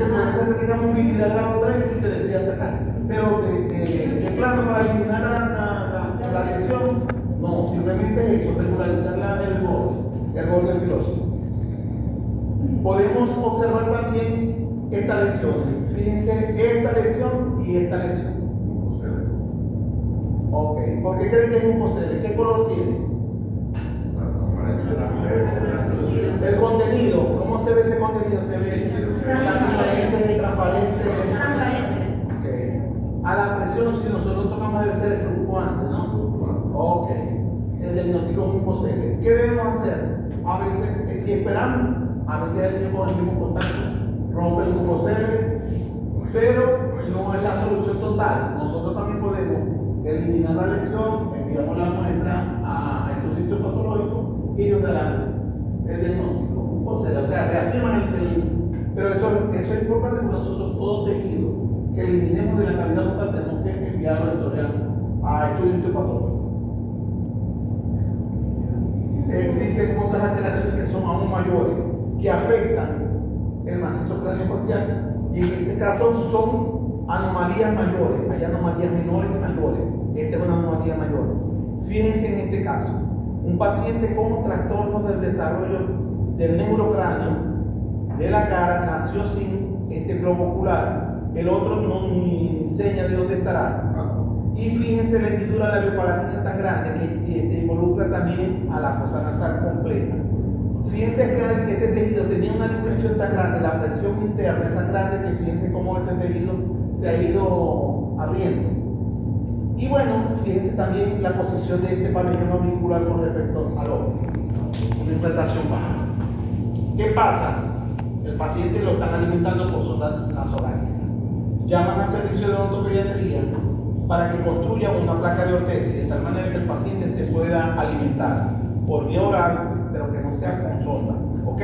paciente puede ser que tenga movilidad grado 3 y se decida sacar. Pero de plano para eliminar la lesión, no, simplemente eso, regularizar el borde filoso. Podemos observar también estas lesiones. Fíjense, esta lesión y esta lesión. Ok, ¿por qué creen que es un mucosele? ¿Qué color tiene? El contenido, ¿cómo se ve ese contenido? ¿Se ve transparente, transparente? Okay. A la presión, si nosotros tocamos, debe ser fluctuante, ¿no? Ok. El diagnóstico es un mucosele. ¿Qué debemos hacer? A veces, si esperamos, a veces el niño con el mismo contacto rompe el mucosele, pero no es la solución total. Nosotros también podemos eliminar la lesión, enviamos la muestra a estudios patológicos y ellos darán el diagnóstico. O sea, reafirman pero eso es importante porque nosotros todo tejido que eliminemos de la cavidad bucal tenemos que enviarlo a estudios patológicos. Existen otras alteraciones que son aún mayores, que afectan el macizo craneofacial, y en este caso son anomalías mayores. Hay anomalías menores y mayores. Esta es una anomalía mayor. Fíjense en este caso, un paciente con trastornos del desarrollo del neurocráneo de la cara nació sin este globo ocular, el otro no ni enseña de dónde estará. Y fíjense la hendidura labiopalatina tan grande que involucra también a la fosa nasal completa. Fíjense que este tejido tenía una distensión tan grande, la presión interna es tan grande que fíjense cómo este tejido se ha ido abriendo. Y bueno, fíjense también la posición de este pabellón auricular con respecto al ojo, una implantación baja. ¿Qué pasa? El paciente lo están alimentando por sonda nasogástrica. Llaman al servicio de odontopediatría para que construyan una placa de ortesis de tal manera que el paciente se pueda alimentar por vía oral, pero que no sea con sonda. ¿Ok?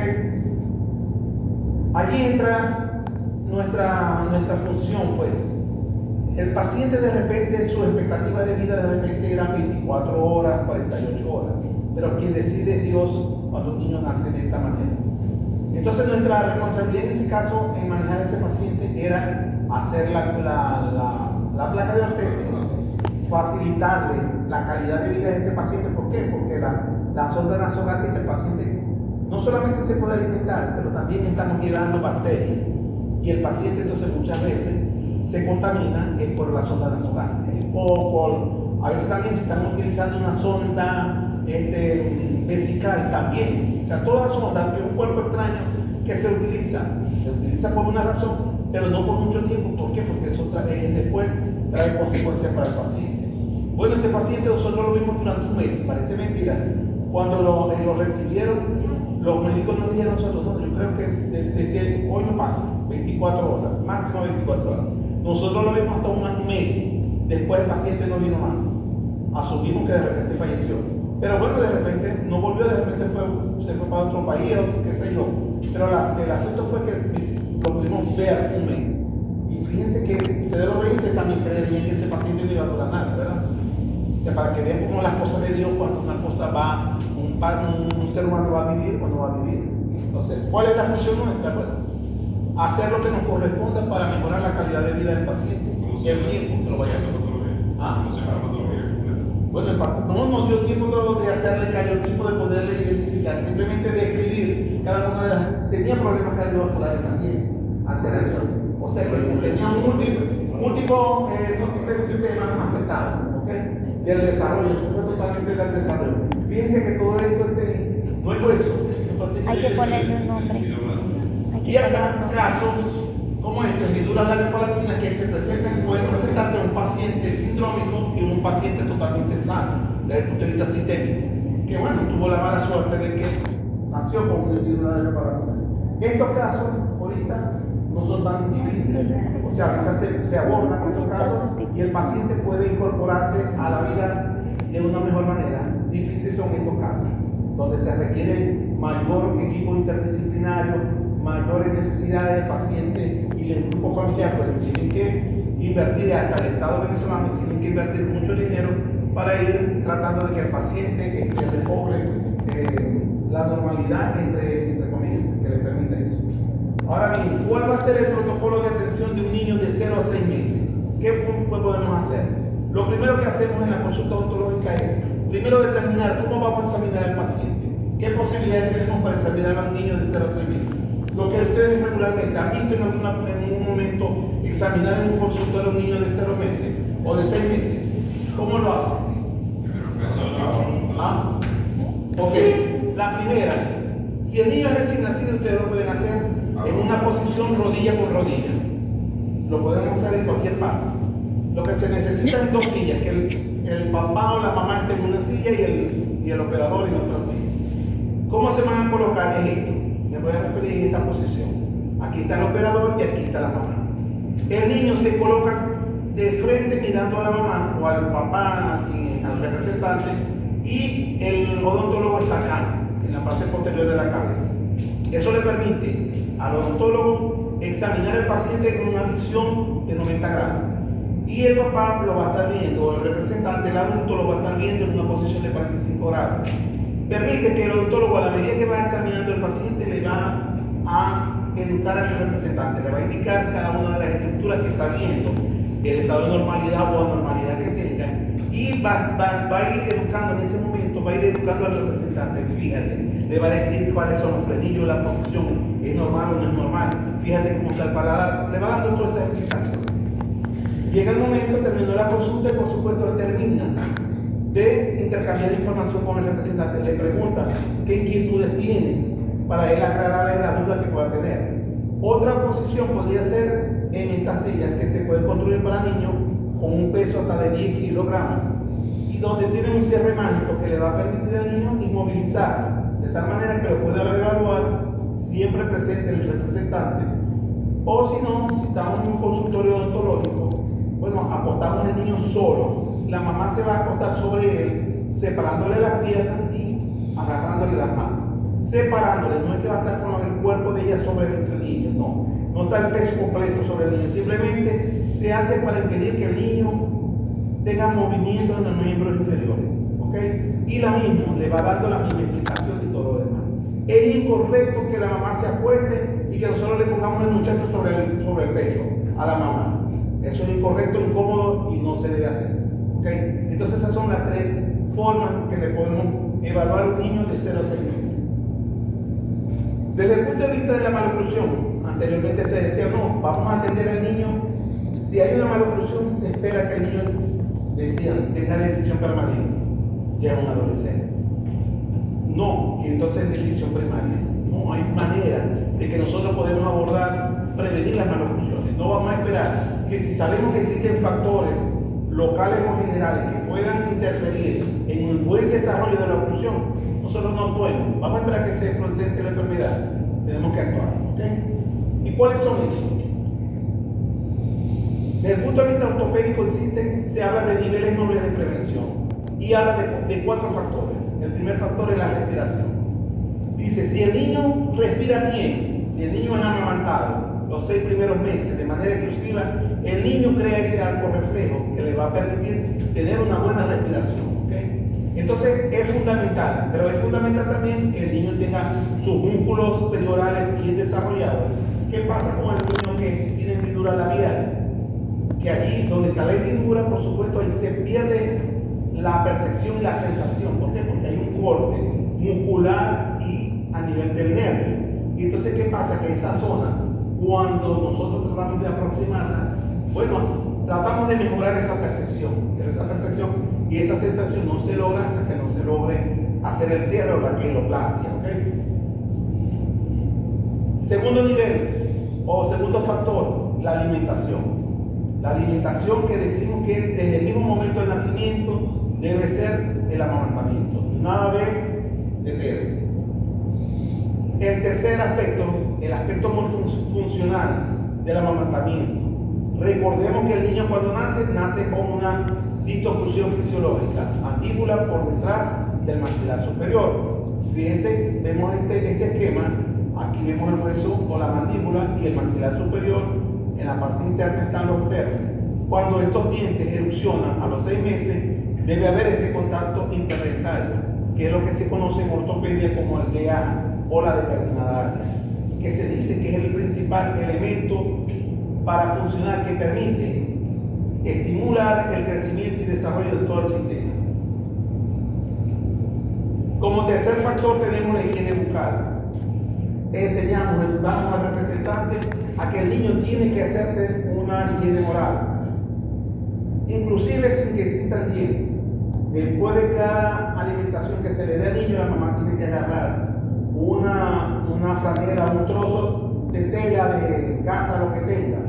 Allí entra nuestra función, pues. El paciente de repente, su expectativa de vida de repente era 24 horas, 48 horas. Pero quien decide es Dios cuando un niño nace de esta manera. Entonces nuestra responsabilidad en ese caso en manejar a ese paciente era hacer la placa de ortesis, facilitarle la calidad de vida de ese paciente. ¿Por qué? Porque la sonda nasogástrica, el paciente no solamente se puede alimentar, pero también estamos llevando bacterias. Y el paciente entonces muchas veces se contamina por la sonda nasogástrica. A veces también se están utilizando una sonda vesical también. O sea, toda sonda que es un cuerpo extraño que se utiliza por una razón, pero no por mucho tiempo. ¿Por qué? Porque eso después trae consecuencias para el paciente. Bueno, este paciente nosotros lo vimos durante un mes, parece mentira. Cuando lo recibieron, los médicos nos dijeron nosotros, no, yo creo que desde hoy no pasa, 24 horas, máximo 24 horas. Nosotros lo vimos hasta un mes, después el paciente no vino más. Asumimos que de repente falleció. Pero bueno, de repente no volvió, de repente se fue para otro país, otro, qué sé yo. Pero el asunto fue que lo pudimos ver un mes. Y fíjense que ustedes lo ven, ustedes también creerían que ese paciente no iba a durar nada, ¿verdad? O sea, para que vean cómo las cosas de Dios, cuando una cosa va, un ser humano va a vivir o no va a vivir. Entonces, ¿cuál es la función nuestra? Bueno, hacer lo que nos corresponda para mejorar la calidad de vida del paciente y el tiempo que lo vaya a hacer. Bueno, el paciente no nos dio tiempo de hacerle cariotipo, de poderle identificar, simplemente de escribir cada una de las. Tenía problemas cardiovasculares también, alteraciones. O sea que tenía múltiples sistemas afectados, ¿ok? Del desarrollo, eso fue totalmente del desarrollo. Fíjense que todo esto no es hueso. Hay que ponerle un nombre. Y acá casos como estos, hendiduras labiopalatinas que pueden presentarse en un paciente sindrómico y un paciente totalmente sano, desde el punto de vista sistémico, que bueno, tuvo la mala suerte de que nació con una hendidura labiopalatina. Estos casos ahorita no son tan difíciles, o sea, ahorita se abordan esos casos y el paciente puede incorporarse a la vida de una mejor manera. Difíciles son estos casos, donde se requiere mayor equipo interdisciplinario, mayores necesidades del paciente y el grupo familiar, pues tienen que invertir, hasta el Estado venezolano tienen que invertir mucho dinero para ir tratando de que el paciente que recobre la normalidad, entre comillas, que le permita eso. Ahora bien, ¿cuál va a ser el protocolo de atención de un niño de 0 a 6 meses? ¿Qué podemos hacer? Lo primero que hacemos en la consulta odontológica es, primero determinar cómo vamos a examinar al paciente. ¿Qué posibilidades tenemos para examinar a un niño de 0 a 6 meses? Lo que ustedes regularmente han visto en un momento examinar en un consultorio a un niño de 0 meses o de 6 meses. ¿Cómo lo hacen? ¿Ah? Ok, la primera, si el niño es recién nacido, ustedes lo pueden hacer en una posición rodilla con rodilla. Lo podemos hacer en cualquier parte. Lo que se necesita es dos sillas, que el papá o la mamá esté en una silla y el operador en otra silla. ¿Cómo se van a colocar? Es esto. Me voy a referir en esta posición. Aquí está el operador y aquí está la mamá. El niño se coloca de frente mirando a la mamá o al papá, al representante, y el odontólogo está acá, en la parte posterior de la cabeza. Eso le permite al odontólogo examinar al paciente con una visión de 90 grados. Y el papá lo va a estar viendo, o el representante, el adulto, lo va a estar viendo en una posición de 45 grados. Permite que el odontólogo, a la medida que va examinando al paciente, le va a educar al representante, le va a indicar cada una de las estructuras que está viendo, el estado de normalidad o anormalidad que tenga, y va a ir educando en ese momento, va a ir educando al representante. Fíjate, le va a decir cuáles son los frenillos, la posición, es normal o no es normal, fíjate cómo está el paladar, le va dando todas esas explicaciones. Llega el momento, terminó la consulta y por supuesto él termina de intercambiar información con el representante. Le pregunta qué inquietudes tienes para él aclararle la duda que pueda tener. Otra posición podría ser en estas sillas que se pueden construir para niños con un peso hasta de 10 kilogramos y donde tiene un cierre mágico que le va a permitir al niño inmovilizar de tal manera que lo pueda evaluar siempre presente el representante. O si no, si estamos en un consultorio odontológico, bueno, acostamos al niño solo. La mamá se va a acostar sobre él, separándole las piernas y agarrándole las manos. Separándole, no es que va a estar con el cuerpo de ella sobre el niño, no está el peso completo sobre el niño, simplemente se hace para impedir que el niño tenga movimiento en los miembros inferiores, ¿ok? Y la misma, le va dando la misma explicación y todo lo demás. Es incorrecto que la mamá se acueste y que nosotros le pongamos el muchacho sobre el pecho a la mamá. Eso es incorrecto, incómodo y no se debe hacer. ¿Okay? Entonces esas son las tres formas que le podemos evaluar a un niño de 0 a 6 meses. Desde el punto de vista de la maloclusión, anteriormente se decía, no, vamos a atender al niño. Si hay una maloclusión, se espera que el niño, decían, tenga dentición permanente. Ya es un adolescente. No, y entonces dentición primaria. No hay manera de que nosotros podemos abordar, prevenir las maloclusiones. No vamos a esperar que si sabemos que existen factores locales o generales que puedan interferir en el buen desarrollo de la oclusión, nosotros no actuemos. Vamos a esperar que se presente la enfermedad. Tenemos que actuar. ¿Okay? ¿Y cuáles son esos? Desde el punto de vista ortopédico se habla de niveles nobles de prevención y habla de 4 factores. El primer factor es la respiración. Dice, si el niño respira bien, si el niño es amamantado los 6 primeros meses de manera exclusiva, el niño crea ese arco reflejo que le va a permitir tener una buena respiración. ¿Okay? Entonces es fundamental, pero es fundamental también que el niño tenga sus músculos superiorales bien desarrollados. ¿Qué pasa con el niño que tiene hendidura labial? Que allí donde está la hendidura, por supuesto, ahí se pierde la percepción y la sensación. ¿Por qué? Porque hay un corte muscular y a nivel del nervio. Y entonces, ¿qué pasa? Que esa zona, cuando nosotros tratamos de aproximarla, bueno, tratamos de mejorar esa percepción, pero esa percepción y esa sensación no se logra hasta que no se logre hacer el cierre o la queloplastia. ¿Okay? Segundo nivel o segundo factor, la alimentación. La alimentación que decimos que desde el mismo momento del nacimiento debe ser el amamantamiento, nada de tetero. El tercer aspecto, el aspecto muy funcional del amamantamiento. Recordemos que el niño cuando nace con una distoclusión fisiológica, mandíbula por detrás del maxilar superior. Fíjense, vemos este esquema, aquí vemos el hueso o la mandíbula y el maxilar superior, en la parte interna están los pernos. Cuando estos dientes erupcionan a los 6 meses, debe haber ese contacto interdentario, que es lo que se conoce en ortopedia como el DA o la determinada área. que se dice que es el principal elemento para funcionar, que permite estimular el crecimiento y desarrollo de todo el sistema. Como tercer factor tenemos la higiene bucal. Vamos al representante a que el niño tiene que hacerse una higiene oral, inclusive sin que existan dientes. Después de cada alimentación que se le dé al niño, la mamá tiene que agarrar una franela, un trozo de tela de gasa, lo que tenga,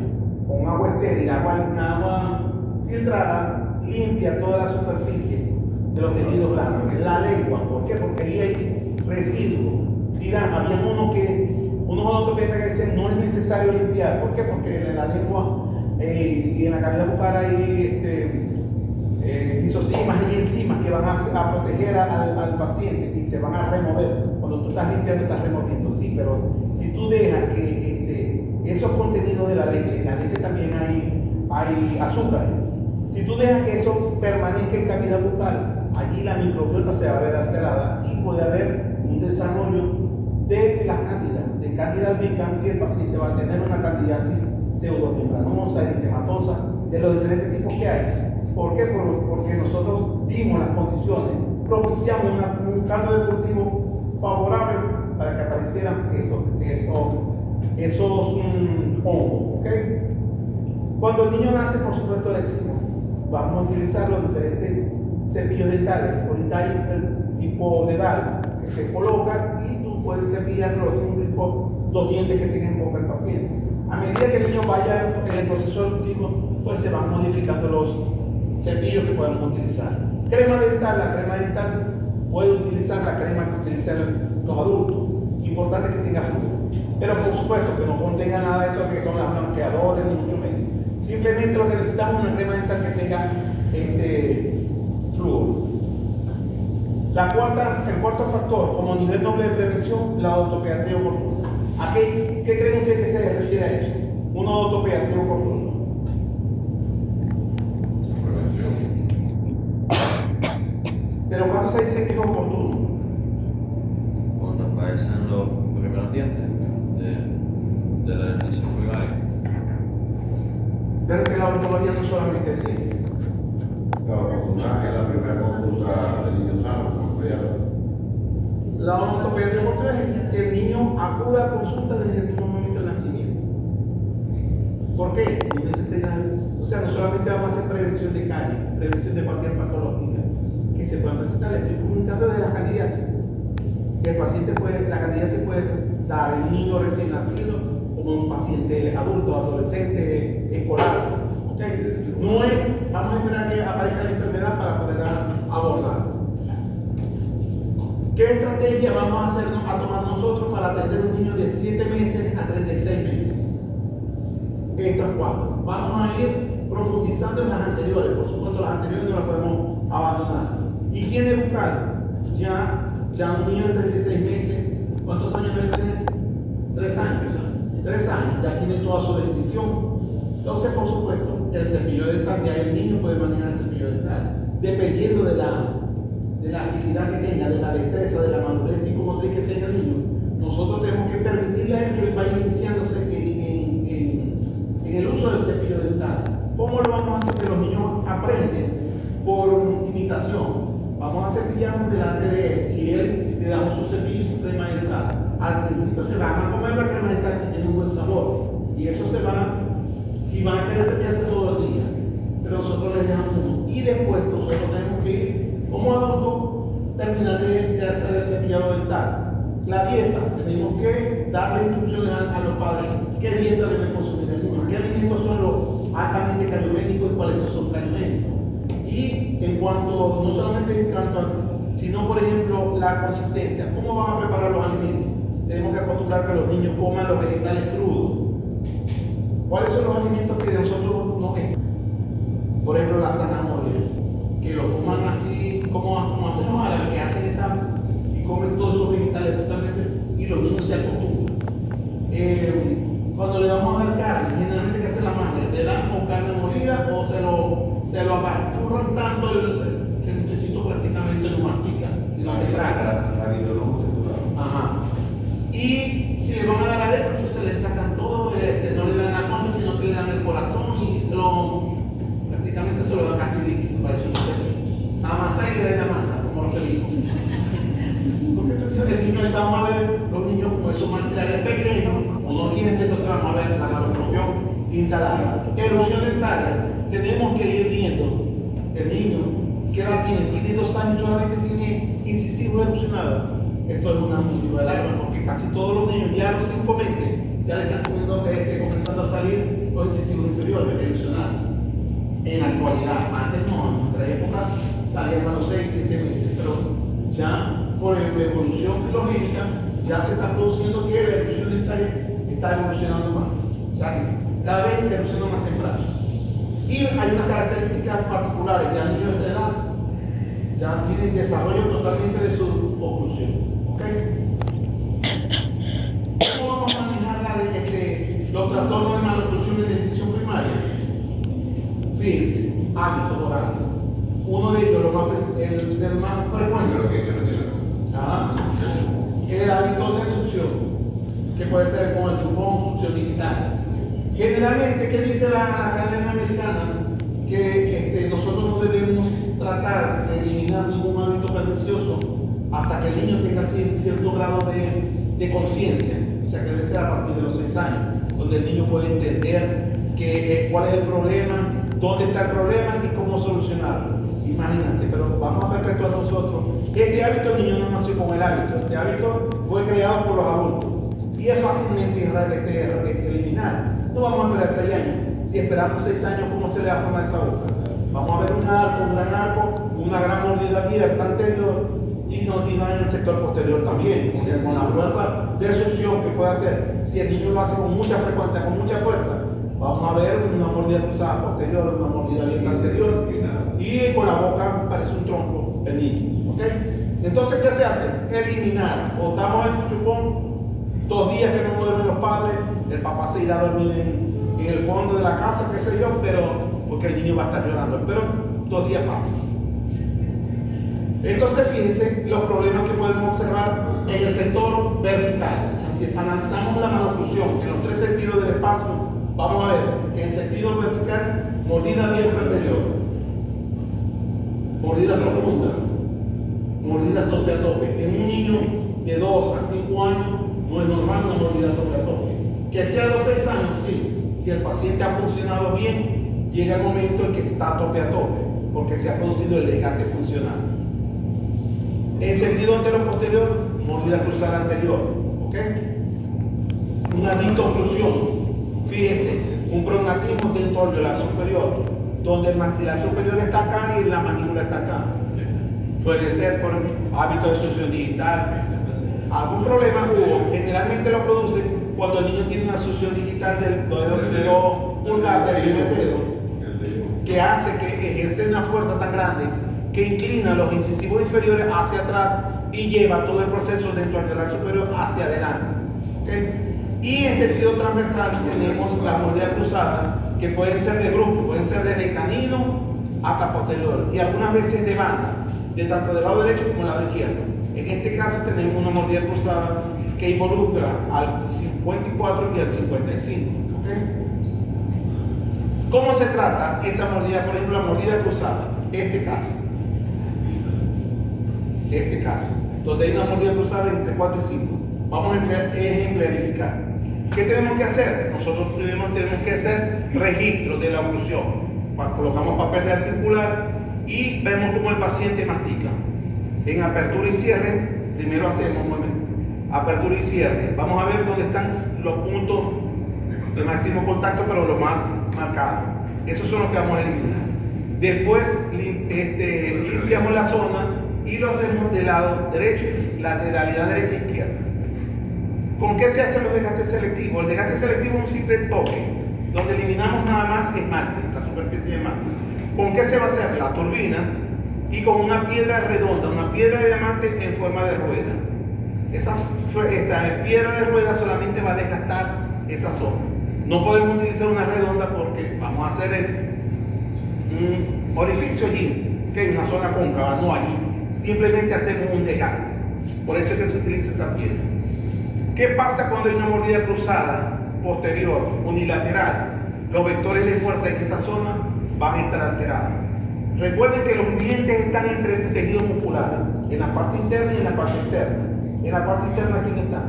con agua estéril, agua filtrada, limpia toda la superficie de los tejidos blancos, la lengua. ¿Por qué? Porque ahí hay residuos. Dirán, había unos ortopedistas que decían no es necesario limpiar. ¿Por qué? Porque en la lengua y en la cavidad bucal hay lisosimas y enzimas que van a proteger al paciente y se van a remover. Cuando tú estás limpiando, estás removiendo, sí, pero si tú dejas que esos contenidos de la leche, en la leche también hay azúcar. Si tú dejas que eso permanezca en cavidad bucal, allí la microbiota se va a ver alterada y puede haber un desarrollo de las cándidas, de Candida albicans, que el paciente va a tener una candidiasis pseudomembranosa, eritematosa, de los diferentes tipos que hay. ¿Por qué? Porque nosotros dimos las condiciones, propiciamos un caldo de cultivo favorable para que aparecieran esos hongos. ¿Okay? Cuando el niño nace, por supuesto, decimos, vamos a utilizar los diferentes cepillos dentales. Ahorita hay el tipo dedal que se coloca y tú puedes cepillarlo en dos dientes que tenga en boca el paciente. A medida que el niño vaya en el proceso evolutivo, pues se van modificando los cepillos que podemos utilizar. Crema dental, la crema dental puede utilizar la crema que utilizan los adultos. Importante que tenga flúor. Pero por supuesto que no contenga nada de esto que son las blanqueadores ni mucho menos. Simplemente lo que necesitamos es una crema dental que tenga flúor. El cuarto factor, como nivel noble de prevención, la odontopediatría oportuna. ¿A qué creen ustedes que se refiere a eso? Una odontopediatría oportuna. Pero ¿cuándo se dice que es oportuno? Cuando aparecen los primeros dientes de la definición primaria. Pero que la odontología no solamente es dientes. Claro, es la primera consulta del niño sano, como pediatra. La odontopediatría oportuna es que el niño acuda a consulta desde el mismo momento del nacimiento. ¿Por qué? O sea, no solamente vamos a hacer prevención de caries, prevención de cualquier patología que se pueda presentar. Estoy comunicando de la candidiasis. Que el paciente la candidiasis puede dar en un niño recién nacido, como un paciente adulto, adolescente, escolar. ¿Okay? No es, vamos a esperar que aparezca la enfermedad para poder abordar. ¿Qué estrategia vamos a tomar nosotros para atender a un niño de 7 meses a 36 meses? Estas cuatro. Vamos a ir profundizando en las anteriores. Por supuesto, las anteriores no las podemos abandonar. Higiene bucal. Ya un niño de 36 meses, ¿cuántos años debe tener? 3 años. 3 años, ya tiene toda su dentición. Entonces, por supuesto, el cepillo dental, ya el niño puede manejar el cepillo dental, dependiendo de la agilidad que tenga, de la destreza, de la madurez psicomotriz que tenga el niño. Nosotros tenemos que permitirle a él que él vaya iniciándose en el uso del cepillo dental. ¿Cómo lo vamos a hacer? Que los niños aprenden por imitación. Vamos a cepillarnos delante de él y él le damos su cepillo y su crema dental. Al principio se van a comer la crema dental si tiene un buen sabor y eso se va y van a querer cepillarse todo el día, pero nosotros les dejamos uno y después nosotros tenemos que ir como adultos terminar de hacer el cepillado dental. La dieta, tenemos que darle instrucciones a los padres qué dieta debe consumir el niño, qué alimentos son los altamente cariogénicos y cuáles no son cariogénicos. Y en cuanto, no solamente en cuanto a, sino por ejemplo la consistencia, ¿cómo van a preparar los alimentos? Tenemos que acostumbrar que los niños coman los vegetales crudos. ¿Cuáles son los alimentos que nosotros no queremos? Por ejemplo la zanahoria, que lo coman así como hacemos ahora, que hacen esa y comen todos esos vegetales totalmente y los niños se acostumbran. Cuando le vamos a dar carne, generalmente que hace la madre, le dan con carne molida o se lo apachurran tanto que el muchachito prácticamente lo mastica, si lo traga. Ajá. Y si le van a dar arepa, instalada. Erupción dentaria, tenemos que ir viendo el niño, ¿qué edad tiene? Tiene 2 años, solamente tiene incisivos erupcionados. Esto es una motivo de alarma porque casi todos los niños ya a los 5 meses ya le están comenzando a salir los incisivos inferiores erupcionados. En la actualidad, antes no, en nuestra época salían a los 6, 7 meses, pero ya por evolución filogénica ya se está produciendo que la erupción dentaria está evolucionando más. O sea, que cada vez evoluciona más temprano. Y hay unas características particulares, ya niños de edad ya tienen desarrollo totalmente de su oclusión. ¿Ok? ¿Cómo vamos a manejar los trastornos de maloclusión en dentición primaria? Fíjense, hábitos orales. Uno de ellos, el más frecuente, Lo que se menciona. el hábito de succión, que puede ser con el chupón, succión digital. Generalmente, ¿qué dice la Academia Americana? Que nosotros no debemos tratar de eliminar ningún hábito pernicioso hasta que el niño tenga cierto grado de conciencia, o sea que debe ser a partir de los 6 años, donde el niño puede entender cuál es el problema, dónde está el problema y cómo solucionarlo. Imagínate, pero vamos a perpetuar nosotros. Este hábito el niño no nació con el hábito, este hábito fue creado por los adultos y es fácilmente eliminar. No vamos a esperar 6 años. Si esperamos 6 años, ¿cómo se le da forma a esa boca? Vamos a ver un gran arco, una gran mordida abierta anterior y mordida en el sector posterior también, porque con la fuerza de succión que puede hacer, si el niño lo hace con mucha frecuencia, con mucha fuerza, vamos a ver una mordida cruzada posterior, una mordida abierta anterior y con la boca parece un tronco el niño. ¿Ok? Entonces, ¿qué se hace? Eliminar. Botamos el chupón, 2 días que no duermen los padres, el papá se irá a dormir en el fondo de la casa, qué sé yo, pero porque el niño va a estar llorando, pero 2 días pasan. Entonces fíjense los problemas que podemos observar en el sector vertical. O sea, si analizamos la maloclusión en los 3 sentidos del espacio, vamos a ver que en el sentido vertical, mordida abierta anterior, mordida profunda, mordida tope a tope. En un niño de 2 a 5 años no es normal una mordida tope a tope. Que sea a los 6 años, sí. Si el paciente ha funcionado bien, llega el momento en que está tope a tope, porque se ha producido el desgaste funcional. En sentido antero-posterior, mordida cruzada anterior. ¿Ok? Una dictoclusión. Fíjense, un prognatismo dentro del alveolar superior, donde el maxilar superior está acá y la mandíbula está acá. Puede ser por hábito de succión digital. Algún problema hubo, generalmente lo produce cuando el niño tiene una succión digital del dedo pulgar, del primer dedo, que hace que ejerce una fuerza tan grande que inclina los incisivos inferiores hacia atrás y lleva todo el proceso dentro del alveolar superior hacia adelante. ¿Okay? Y en sentido transversal tenemos la mordida cruzada, que pueden ser de grupo, pueden ser desde canino hasta posterior, y algunas veces de banda, de tanto del lado derecho como del lado izquierdo. En este caso tenemos una mordida cruzada que involucra al 54 y al 55. ¿Okay? ¿Cómo se trata esa mordida? Por ejemplo, la mordida cruzada. Este caso, donde hay una mordida cruzada entre 4 y 5. Vamos a ejemplificar. ¿Qué tenemos que hacer? Nosotros primero tenemos que hacer registro de la oclusión. Colocamos papel de articular y vemos cómo el paciente mastica. En apertura y cierre, primero hacemos apertura y cierre. Vamos a ver dónde están los puntos de máximo contacto, pero los más marcados. Esos son los que vamos a eliminar. Después limpiamos la zona y lo hacemos del lado derecho, lateralidad derecha e izquierda. ¿Con qué se hacen los desgastes selectivos? El desgaste selectivo es un simple toque, donde eliminamos nada más esmalte, la superficie de esmalte. ¿Con qué se va a hacer? La turbina y con una piedra redonda, una piedra de diamante en forma de rueda. Esta piedra de rueda solamente va a desgastar esa zona. No podemos utilizar una redonda porque vamos a hacer eso. Un orificio allí, que hay una zona cóncava, no allí. Simplemente hacemos un desgaste. Por eso es que se utiliza esa piedra. ¿Qué pasa cuando hay una mordida cruzada, posterior, unilateral? Los vectores de fuerza en esa zona van a estar alterados. Recuerden que los dientes están entre tejidos musculares, en la parte interna y en la parte externa. En la parte interna, ¿quién está?